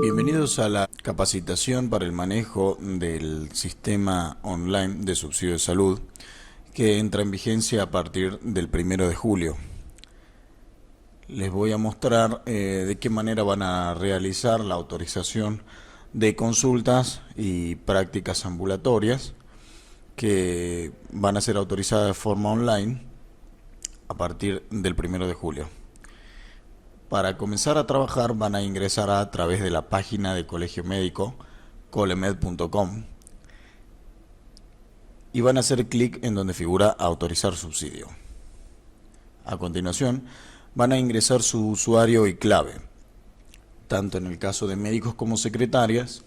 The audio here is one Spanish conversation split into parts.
Bienvenidos a la capacitación para el manejo del sistema online de subsidio de salud que entra en vigencia a partir del 1 de julio. Les voy a mostrar de qué manera van a realizar la autorización de consultas y prácticas ambulatorias que van a ser autorizadas de forma online a partir del 1 de julio. Para comenzar a trabajar van a ingresar a través de la página de Colegio Médico, colemed.com, y van a hacer clic en donde figura autorizar subsidio. A continuación van a ingresar su usuario y clave. Tanto en el caso de médicos como secretarias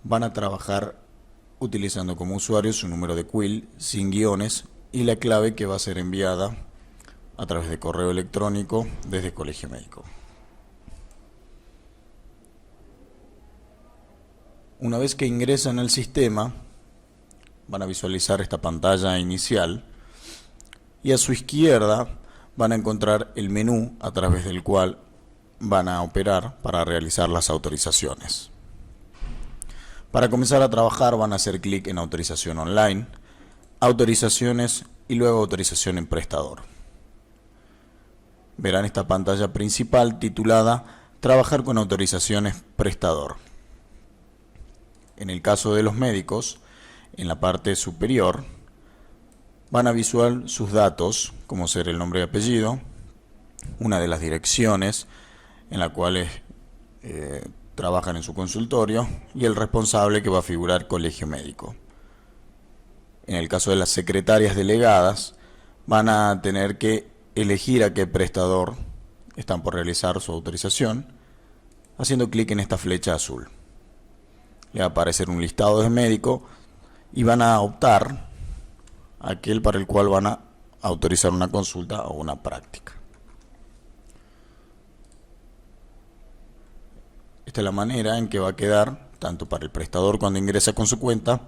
van a trabajar utilizando como usuario su número de CUIL sin guiones y la clave que va a ser enviada a través de correo electrónico desde Colegio Médico. Una vez que ingresan al sistema, van a visualizar esta pantalla inicial y a su izquierda van a encontrar el menú a través del cual van a operar para realizar las autorizaciones. Para comenzar a trabajar van a hacer clic en autorización online, autorizaciones y luego autorización en prestador. Verán esta pantalla principal titulada Trabajar con autorizaciones prestador. En el caso de los médicos, en la parte superior van a visualizar sus datos, como ser el nombre y apellido, una de las direcciones en las cuales trabajan en su consultorio y el responsable, que va a figurar Colegio Médico. En el caso de las secretarias delegadas, van a tener que elegir a qué prestador están por realizar su autorización, haciendo clic en esta flecha azul. Le va a aparecer un listado de médico y van a optar aquel para el cual van a autorizar una consulta o una práctica. Esta es la manera en que va a quedar tanto para el prestador cuando ingresa con su cuenta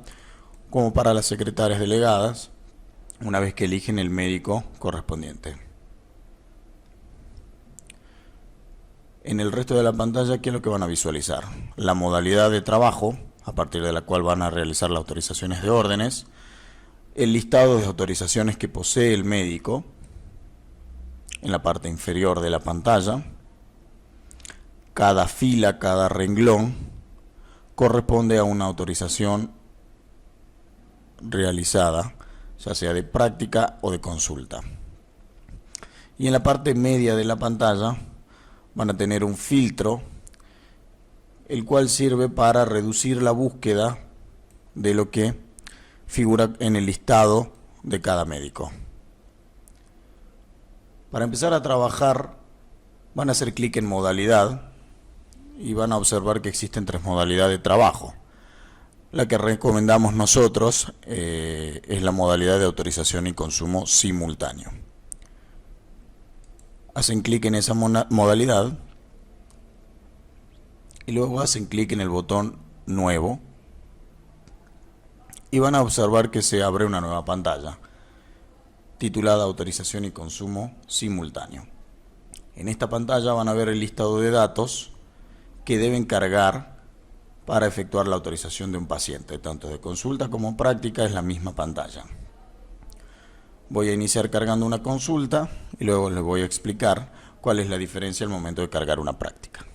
como para las secretarias delegadas una vez que eligen el médico correspondiente. En el resto de la pantalla, ¿qué es lo que van a visualizar? La modalidad de trabajo a partir de la cual van a realizar las autorizaciones de órdenes, el listado de autorizaciones que posee el médico en la parte inferior de la pantalla. Cada fila, cada renglón corresponde a una autorización realizada, ya sea de práctica o de consulta. Y en la parte media de la pantalla van a tener un filtro, el cual sirve para reducir la búsqueda de lo que figura en el listado de cada médico. Para empezar a trabajar van a hacer clic en modalidad y van a observar que existen 3 modalidades de trabajo. La que recomendamos nosotros es la modalidad de autorización y consumo simultáneo. Hacen clic en esa modalidad y luego hacen clic en el botón nuevo y van a observar que se abre una nueva pantalla titulada autorización y consumo simultáneo. En esta pantalla van a ver el listado de datos que deben cargar para efectuar la autorización de un paciente, tanto de consulta como práctica. Es la misma pantalla. Voy a iniciar cargando una consulta y luego les voy a explicar cuál es la diferencia al momento de cargar una práctica.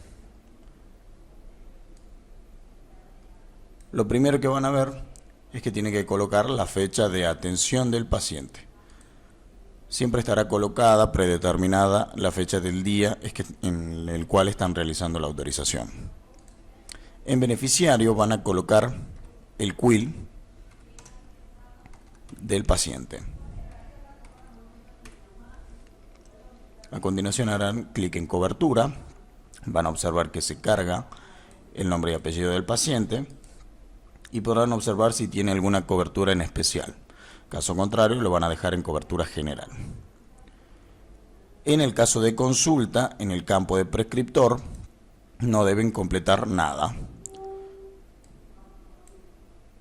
Lo primero que van a ver es que tiene que colocar la fecha de atención del paciente. Siempre estará colocada, predeterminada, la fecha del día en el cual están realizando la autorización. En beneficiario van a colocar el CUIL del paciente. A continuación harán clic en cobertura, van a observar que se carga el nombre y apellido del paciente y podrán observar si tiene alguna cobertura en especial. Caso contrario, lo van a dejar en cobertura general. En el caso de consulta, en el campo de prescriptor, no deben completar nada.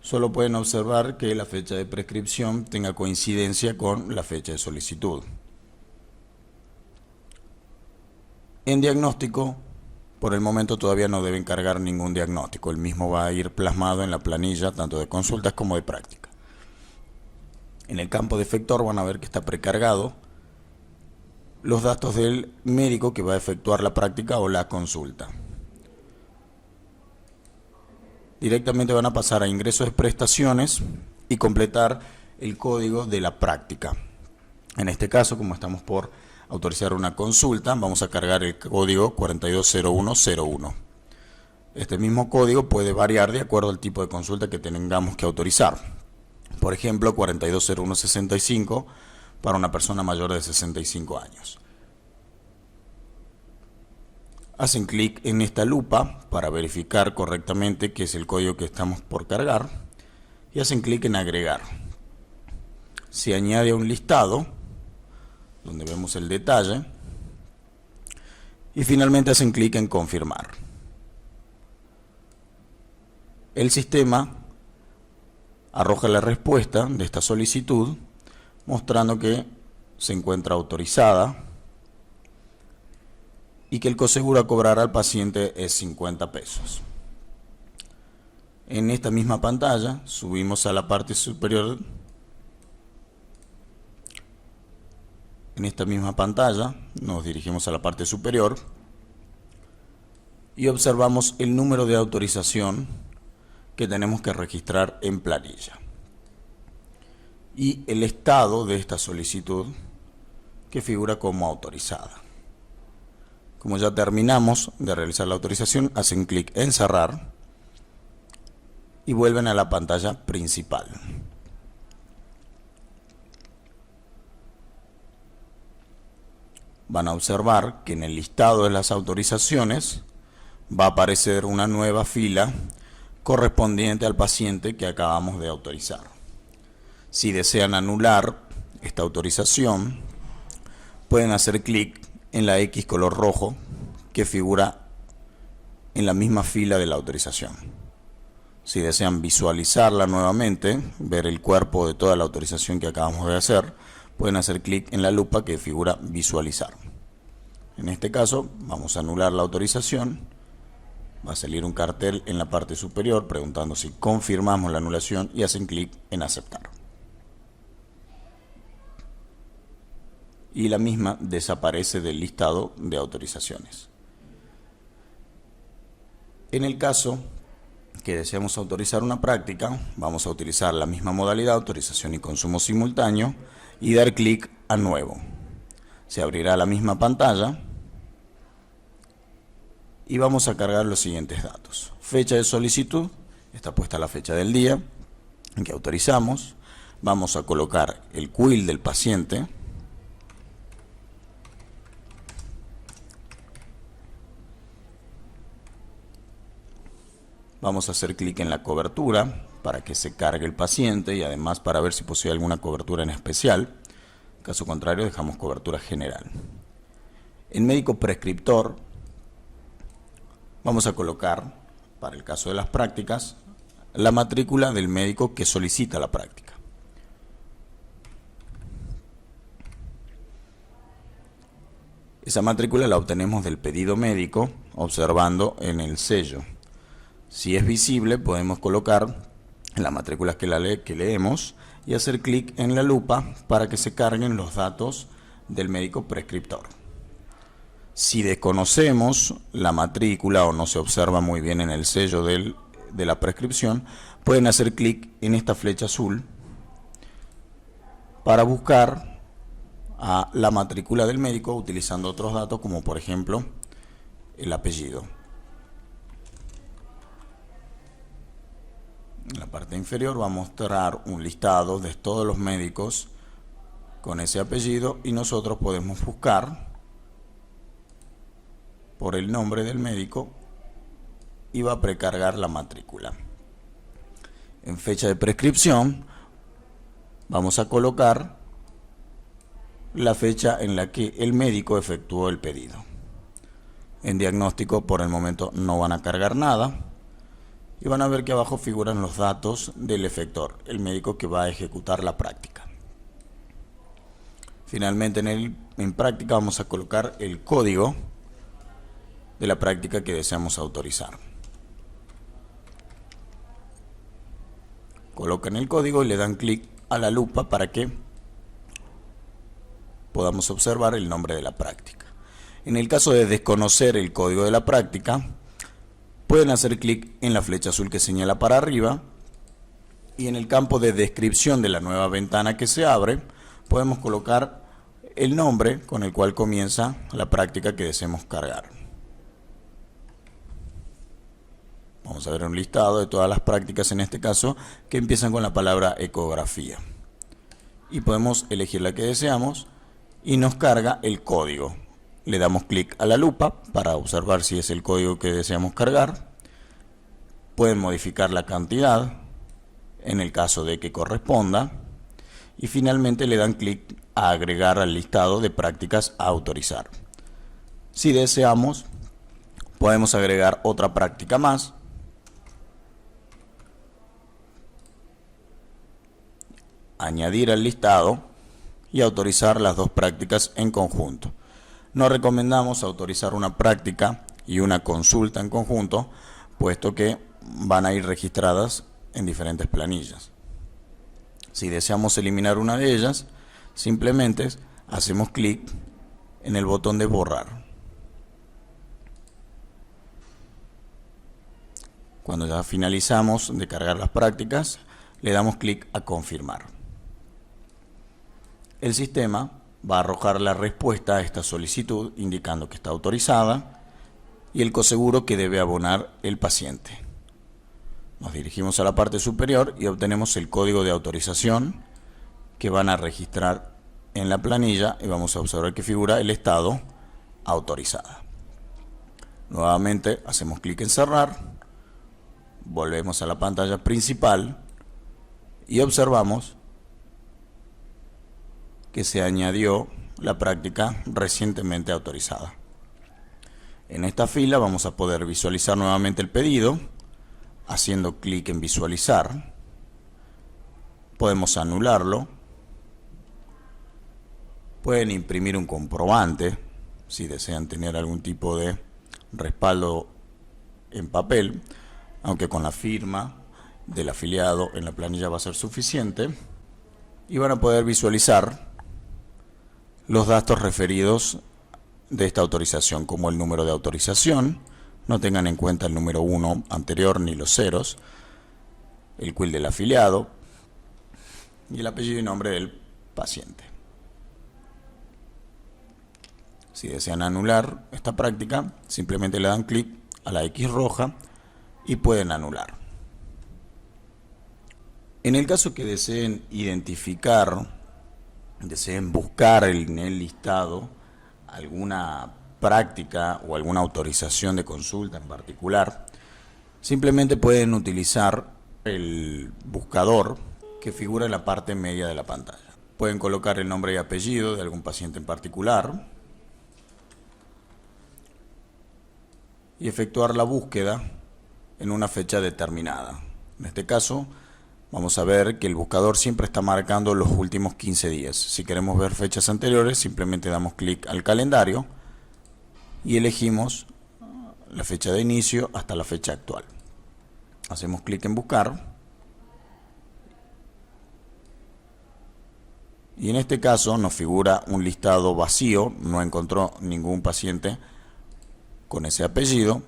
solo pueden observar que la fecha de prescripción tenga coincidencia con la fecha de solicitud. En diagnóstico, por el momento todavía no deben cargar ningún diagnóstico. El mismo va a ir plasmado en la planilla tanto de consultas como de práctica. En el campo de efector van a ver que está precargado los datos del médico que va a efectuar la práctica o la consulta. Directamente van a pasar a ingresos de prestaciones y completar el código de la práctica. En este caso, como estamos por autorizar una consulta, vamos a cargar el código 420101. Este mismo código puede variar de acuerdo al tipo de consulta que tengamos que autorizar. Por ejemplo, 420165 para una persona mayor de 65 años. Hacen clic en esta lupa para verificar correctamente que es el código que estamos por cargar y hacen clic en agregar. Se añade a un listado donde vemos el detalle y finalmente hacen clic en confirmar. El sistema arroja la respuesta de esta solicitud mostrando que se encuentra autorizada y que el coseguro a cobrar al paciente es 50 pesos. En esta misma pantalla subimos a la parte superior. En esta misma pantalla nos dirigimos a la parte superior y observamos el número de autorización que tenemos que registrar en planilla y el estado de esta solicitud que figura como autorizada. Como ya terminamos de realizar la autorización, hacen clic en cerrar y vuelven a la pantalla principal. Van a observar que en el listado de las autorizaciones va a aparecer una nueva fila correspondiente al paciente que acabamos de autorizar. Si desean anular esta autorización, pueden hacer clic en la X color rojo que figura en la misma fila de la autorización. Si desean visualizarla nuevamente, ver el cuerpo de toda la autorización que acabamos de hacer, pueden hacer clic en la lupa que figura visualizar. En este caso vamos a anular la autorización. Va a salir un cartel en la parte superior preguntando si confirmamos la anulación y hacen clic en aceptar. Y la misma desaparece del listado de autorizaciones. En el caso que deseamos autorizar una práctica, vamos a utilizar la misma modalidad, autorización y consumo simultáneo, y dar clic a nuevo. Se abrirá la misma pantalla y vamos a cargar los siguientes datos. Fecha de solicitud, está puesta la fecha del día en que autorizamos. Vamos a colocar el CUIL del paciente. Vamos a hacer clic en la cobertura para que se cargue el paciente y además para ver si posee alguna cobertura en especial. Caso contrario, dejamos cobertura general. En médico prescriptor vamos a colocar, para el caso de las prácticas, la matrícula del médico que solicita la práctica. Esa matrícula la obtenemos del pedido médico observando en el sello. Si es visible, podemos colocar la matrícula que leemos y hacer clic en la lupa para que se carguen los datos del médico prescriptor. Si desconocemos la matrícula o no se observa muy bien en el sello de la prescripción, pueden hacer clic en esta flecha azul para buscar a la matrícula del médico utilizando otros datos como por ejemplo el apellido. En la parte inferior va a mostrar un listado de todos los médicos con ese apellido y nosotros podemos buscar por el nombre del médico y va a precargar la matrícula. En fecha de prescripción vamos a colocar la fecha en la que el médico efectuó el pedido. En diagnóstico por el momento no van a cargar nada y van a ver que abajo figuran los datos del efector, el médico que va a ejecutar la práctica. Finalmente en práctica vamos a colocar el código de la práctica que deseamos autorizar. Colocan el código y le dan clic a la lupa para que podamos observar el nombre de la práctica. En el caso de desconocer el código de la práctica, pueden hacer clic en la flecha azul que señala para arriba y en el campo de descripción de la nueva ventana que se abre, podemos colocar el nombre con el cual comienza la práctica que deseemos cargar. Vamos a ver un listado de todas las prácticas en este caso que empiezan con la palabra ecografía. Y podemos elegir la que deseamos y nos carga el código. Le damos clic a la lupa para observar si es el código que deseamos cargar. Pueden modificar la cantidad en el caso de que corresponda. Y finalmente le dan clic a agregar al listado de prácticas a autorizar. Si deseamos, podemos agregar otra práctica más. Añadir al listado y autorizar las dos prácticas en conjunto. No recomendamos autorizar una práctica y una consulta en conjunto, puesto que van a ir registradas en diferentes planillas. Si deseamos eliminar una de ellas, simplemente hacemos clic en el botón de borrar. Cuando ya finalizamos de cargar las prácticas, le damos clic a confirmar. El sistema va a arrojar la respuesta a esta solicitud indicando que está autorizada y el coseguro que debe abonar el paciente. Nos dirigimos a la parte superior y obtenemos el código de autorización que van a registrar en la planilla y vamos a observar que figura el estado autorizada. Nuevamente hacemos clic en cerrar, volvemos a la pantalla principal y observamos que se añadió la práctica recientemente autorizada. En esta fila vamos a poder visualizar nuevamente el pedido, haciendo clic en visualizar. Podemos anularlo. Pueden imprimir un comprobante, si desean tener algún tipo de respaldo en papel, aunque con la firma del afiliado en la planilla va a ser suficiente. Y van a poder visualizar los datos referidos de esta autorización, como el número de autorización. No tengan en cuenta el número 1 anterior ni los ceros, el CUIL del afiliado y el apellido y nombre del paciente. Si desean anular esta práctica, simplemente le dan clic a la X roja y pueden anular. En el caso que deseen buscar en el listado alguna práctica o alguna autorización de consulta en particular, simplemente pueden utilizar el buscador que figura en la parte media de la pantalla. Pueden colocar el nombre y apellido de algún paciente en particular y efectuar la búsqueda en una fecha determinada. En este caso, vamos a ver que el buscador siempre está marcando los últimos 15 días. Si queremos ver fechas anteriores, simplemente damos clic al calendario y elegimos la fecha de inicio hasta la fecha actual. Hacemos clic en buscar. Y en este caso nos figura un listado vacío, no encontró ningún paciente con ese apellido.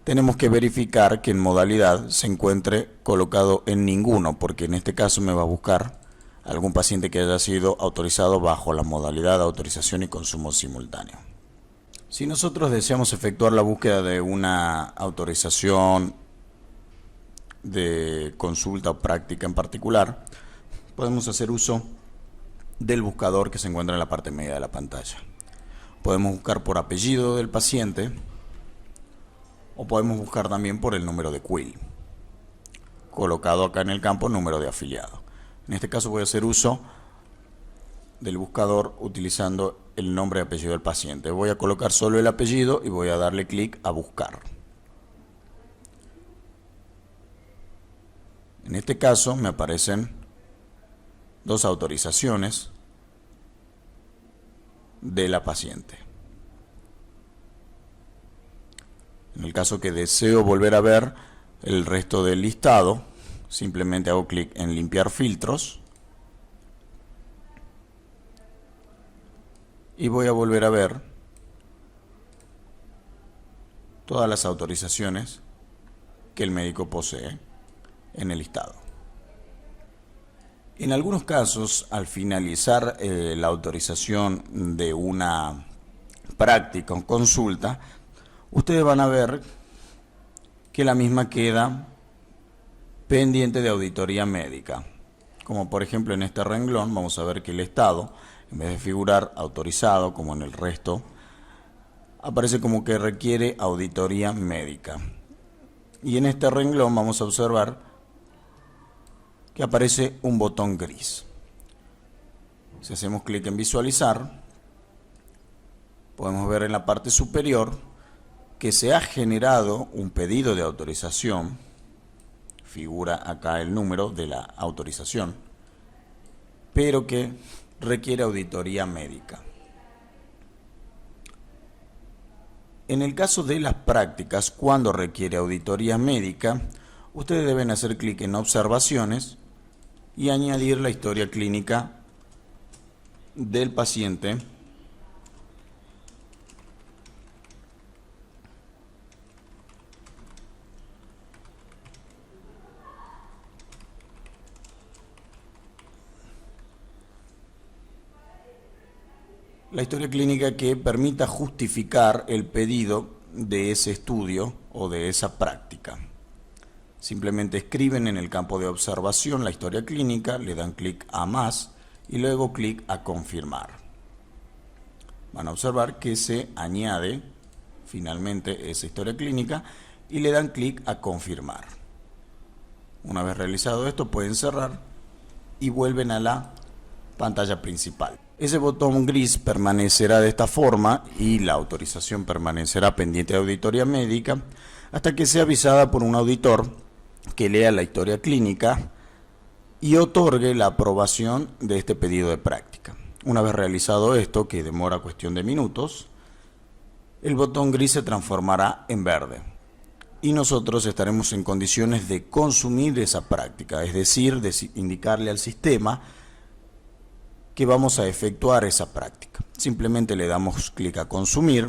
Tenemos que verificar que en modalidad se encuentre colocado en ninguno, porque en este caso me va a buscar algún paciente que haya sido autorizado bajo la modalidad de autorización y consumo simultáneo. Si nosotros deseamos efectuar la búsqueda de una autorización de consulta o práctica en particular, podemos hacer uso del buscador que se encuentra en la parte media de la pantalla. Podemos buscar por apellido del paciente o podemos buscar también por el número de CUIL, colocado acá en el campo número de afiliado. En este caso voy a hacer uso del buscador utilizando el nombre y apellido del paciente. Voy a colocar solo el apellido y voy a darle clic a buscar. En este caso me aparecen dos autorizaciones de la paciente. En el caso que deseo volver a ver el resto del listado, simplemente hago clic en limpiar filtros y voy a volver a ver todas las autorizaciones que el médico posee en el listado. En algunos casos, al finalizar la autorización de una práctica o consulta, ustedes van a ver que la misma queda pendiente de auditoría médica. Como por ejemplo en este renglón vamos a ver que el estado, en vez de figurar autorizado como en el resto, aparece como que requiere auditoría médica. Y en este renglón vamos a observar que aparece un botón gris. Si hacemos clic en visualizar, podemos ver en la parte superior que se ha generado un pedido de autorización. Figura acá el número de la autorización, pero que requiere auditoría médica. En el caso de las prácticas, cuando requiere auditoría médica, ustedes deben hacer clic en observaciones y añadir la historia clínica del paciente que permita justificar el pedido de ese estudio o de esa práctica. Simplemente escriben en el campo de observación la historia clínica, le dan clic a más y luego clic a confirmar. Van a observar que se añade finalmente esa historia clínica y le dan clic a confirmar. Una vez realizado esto, pueden cerrar y vuelven a la pantalla principal. Ese botón gris permanecerá de esta forma y la autorización permanecerá pendiente de auditoría médica hasta que sea avisada por un auditor que lea la historia clínica y otorgue la aprobación de este pedido de práctica. Una vez realizado esto, que demora cuestión de minutos, el botón gris se transformará en verde y nosotros estaremos en condiciones de consumir esa práctica, es decir, de indicarle al sistema que vamos a efectuar esa práctica. Simplemente le damos clic a consumir.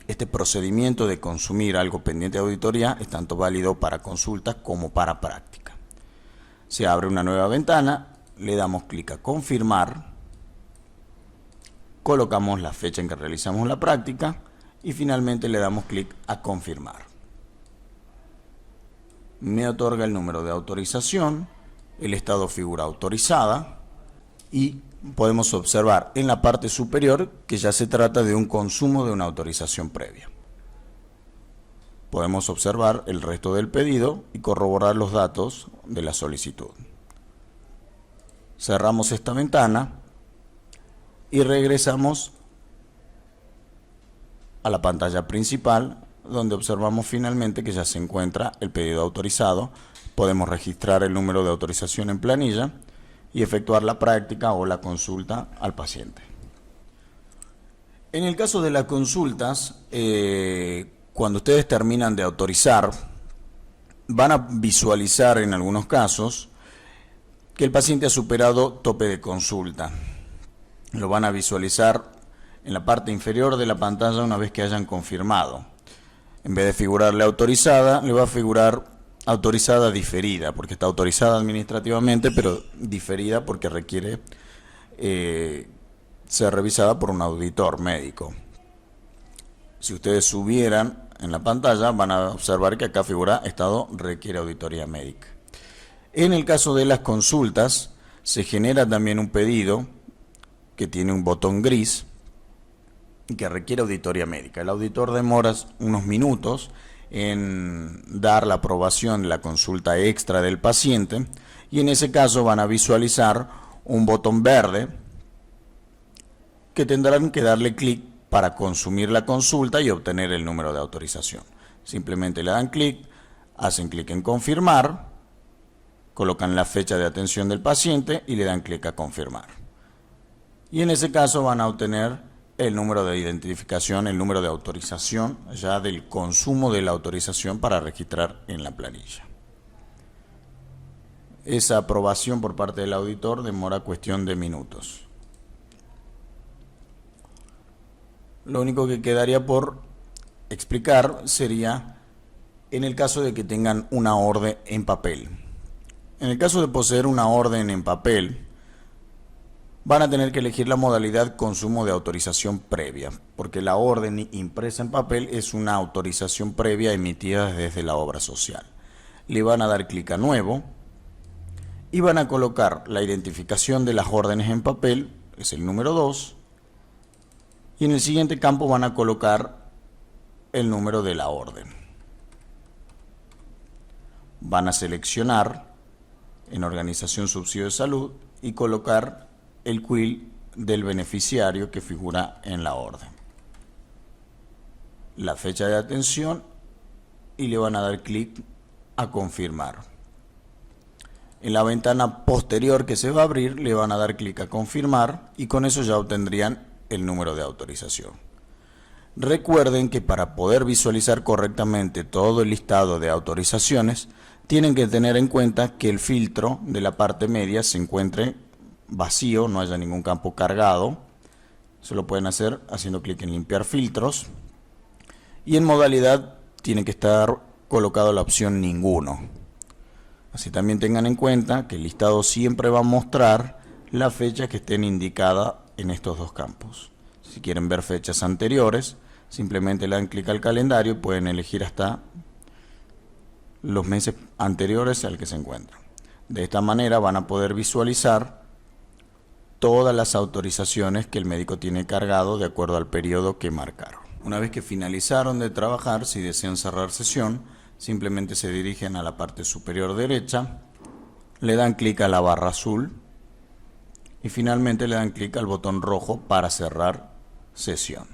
Este procedimiento de consumir algo pendiente de auditoría es tanto válido para consultas como para práctica. Se abre una nueva ventana, le damos clic a confirmar, colocamos la fecha en que realizamos la práctica y finalmente le damos clic a confirmar. Me otorga el número de autorización, el estado figura autorizada y podemos observar en la parte superior que ya se trata de un consumo de una autorización previa. Podemos observar el resto del pedido y corroborar los datos de la solicitud. Cerramos esta ventana y regresamos a la pantalla principal, donde observamos finalmente que ya se encuentra el pedido autorizado. Podemos registrar el número de autorización en planilla y efectuar la práctica o la consulta al paciente. En el caso de las consultas, cuando ustedes terminan de autorizar, van a visualizar en algunos casos que el paciente ha superado tope de consulta. Lo van a visualizar en la parte inferior de la pantalla una vez que hayan confirmado. En vez de figurarle autorizada, le va a figurar autorizada diferida, porque está autorizada administrativamente, pero diferida porque requiere ser revisada por un auditor médico. Si ustedes subieran en la pantalla, van a observar que acá figura estado requiere auditoría médica. En el caso de las consultas, se genera también un pedido que tiene un botón gris y que requiere auditoría médica. El auditor demora unos minutos en dar la aprobación de la consulta extra del paciente y en ese caso van a visualizar un botón verde que tendrán que darle clic para consumir la consulta y obtener el número de autorización. Simplemente le dan clic, hacen clic en confirmar colocan la fecha de atención del paciente y le dan clic a confirmar. Y en ese caso van a obtener el número de identificación, el número de autorización, ya del consumo de la autorización para registrar en la planilla. Esa aprobación por parte del auditor demora cuestión de minutos. Lo único que quedaría por explicar sería en el caso de que tengan una orden en papel. En el caso de poseer una orden en papel, van a tener que elegir la modalidad consumo de autorización previa, porque la orden impresa en papel es una autorización previa emitida desde la obra social. Le van a dar clic a nuevo y van a colocar la identificación de las órdenes en papel, es el número 2, y en el siguiente campo van a colocar el número de la orden. Van a seleccionar en organización subsidio de salud y colocar el CUIL del beneficiario que figura en la orden, la fecha de atención y le van a dar clic a confirmar. En la ventana posterior que se va a abrir le van a dar clic a confirmar y con eso ya obtendrían el número de autorización. Recuerden que para poder visualizar correctamente todo el listado de autorizaciones tienen que tener en cuenta que el filtro de la parte media se encuentre vacío, no haya ningún campo cargado. Eso lo pueden hacer haciendo clic en limpiar filtros y en modalidad tiene que estar colocado la opción ninguno. Así también tengan en cuenta que el listado siempre va a mostrar las fechas que estén indicadas en estos dos campos. Si quieren ver fechas anteriores, simplemente le dan clic al calendario y pueden elegir hasta los meses anteriores al que se encuentran. De esta manera van a poder visualizar todas las autorizaciones que el médico tiene cargado de acuerdo al periodo que marcaron. Una vez que finalizaron de trabajar, si desean cerrar sesión, simplemente se dirigen a la parte superior derecha, le dan clic a la barra azul y finalmente le dan clic al botón rojo para cerrar sesión.